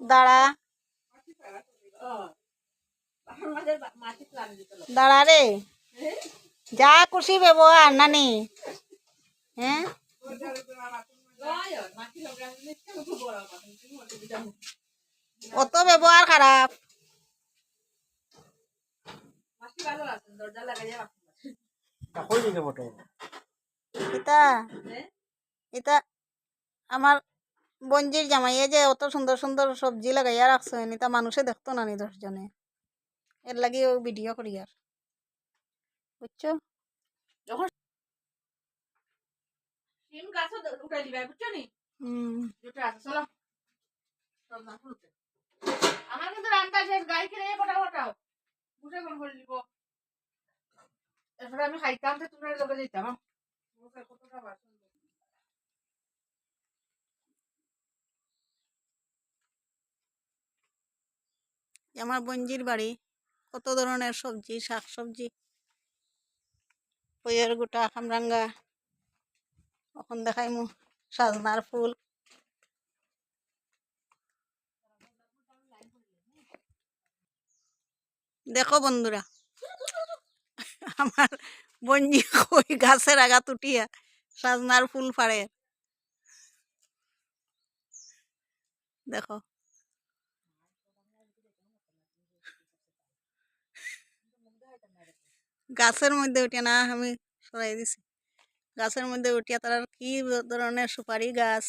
দাঁড়া দাঁড়া রে, যা খুশি ব্যবহার নানি। হ্যাঁ, অত ব্যবহার খারাপ। এটা এটা আমার বঞ্জির জামাইয়ে যে অত সুন্দর সুন্দর সবজি লাগাইয়া রাখছো, এটা মানুষে দেখতো না নি 10 জনে। এর লাগি ও ভিডিও করি আর, বুঝছো? আমার কিন্তু রান্না শেষ, গাড়ি কিনে ফটাফটাও বুঝে কোন করে দিব। এরপরে আমি খাইতাম তো তোমরা লগে যেতাম। আমার বঞ্জির বাড়ি, কত ধরনের সবজি, শাক সবজি, পইয়ের গোটা, খামরাঙ্গা, এখন দেখাইমু সাজনার ফুল। দেখো বন্ধুরা, আমার বঞ্জি কই গাছের আগা তুটিয়া সাজনার ফুল ফাড়ে। দেখো গাছের মধ্যে উঠে না, আমি সরাই দিছি। গাছের মধ্যে উঠিয়া তারা কি ধরনের সুপারি গাছ,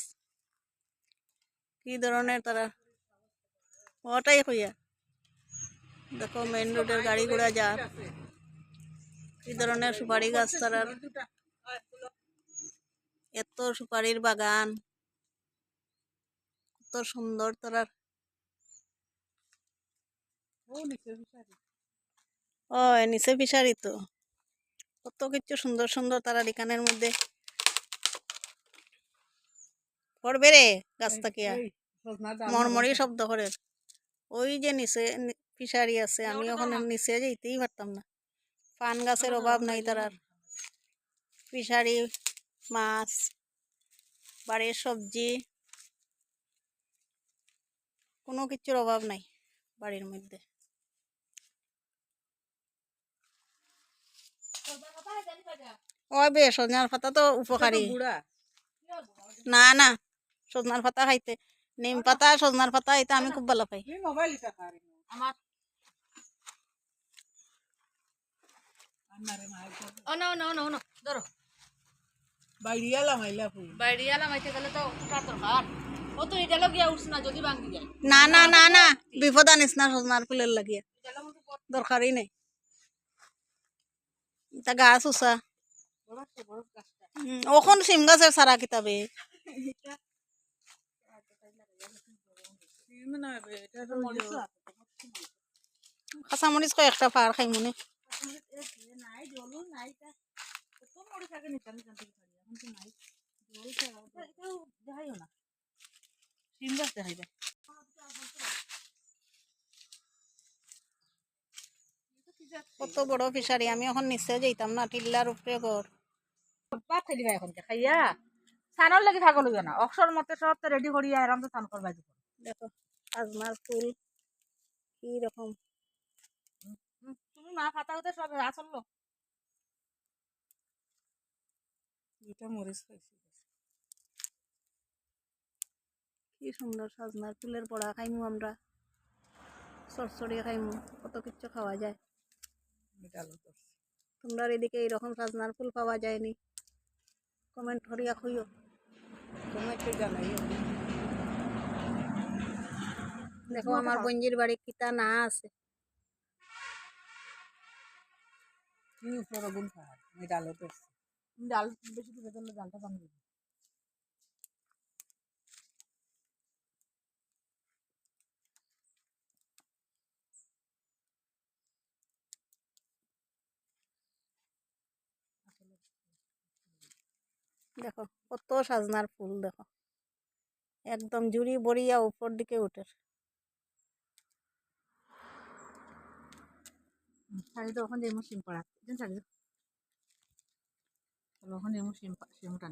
কি ধরনের তারা, ওটাই হইয়া দেখো মেইন রোডের গাড়ি ঘোড়া যা, কি ধরনের সুপারি গাছ তারা, এত সুপারির বাগান, কত সুন্দর তারা। ও নিচে ফিসারি তো, কত কিছু সুন্দর সুন্দর তারা এখানের মধ্যে পড়বে রে গাছ থাকিয়া মরমরি শব্দ করে। ওই যে নিচে ফিসারি আছে, আমি ওখানে নিচে যেতেই পারতাম না। পান গাছের অভাব নাই তারার, ফিসারি, মাছ, বাড়ির সবজি, কোনো কিছুর অভাব নাই বাড়ির মধ্যে। ওই বে সজনার পাতা তো উপকারী। না না, সজনার পাতা খাইতে, নিম পাতা সজনার পাতা এটা আমি খুব ভালো পাই। না না না না, বিপদ আনিস না সজনার ফুলের লাগিয়া, দরকারই নেই। এটা গাছ উষা ওখন সিম গাছের সারা কিতাবে কাঁচামরিচ কয়েকটা পার খাই মনে। কত বড় ফিসারি, আমি এখন নিচে যেতাম না, টিল্লার উপরে ঘর। এখন খাইয়া সানর লাগি থাকো লইও না, অক্সর মতে সব রেডি করিয়া আরামসে সান করবা দিব। দেখো আজমার ফুল কি রকম, তুমি মা পাতা হতে সব আসল এটা মরিচ খাইছি। কি সুন্দর সাজনার ফুলের পড়া খাইমু আমরা, সরসরিয়া খাইমু, কত কিছু খাওয়া যায়। তোমরা এদিকে এইরকম সাজনার ফুল পাওয়া যায়নি, কমেন্ট করিয়া খুইও, কমেন্টে জানাইও। দেখো আমার বঞ্জির বাড়ি কিতা না আছে। ডাল বেশি দিলে ডালটা ভাঙবে। দেখো কত সাজনার ফুল, দেখো একদম জুড়ি বড়িয়া উপর দিকে উঠে। শাড়ি তো ওখানে যেমন সিম করা যেন শাড়ি ওখানে যেমন সিম সিমটা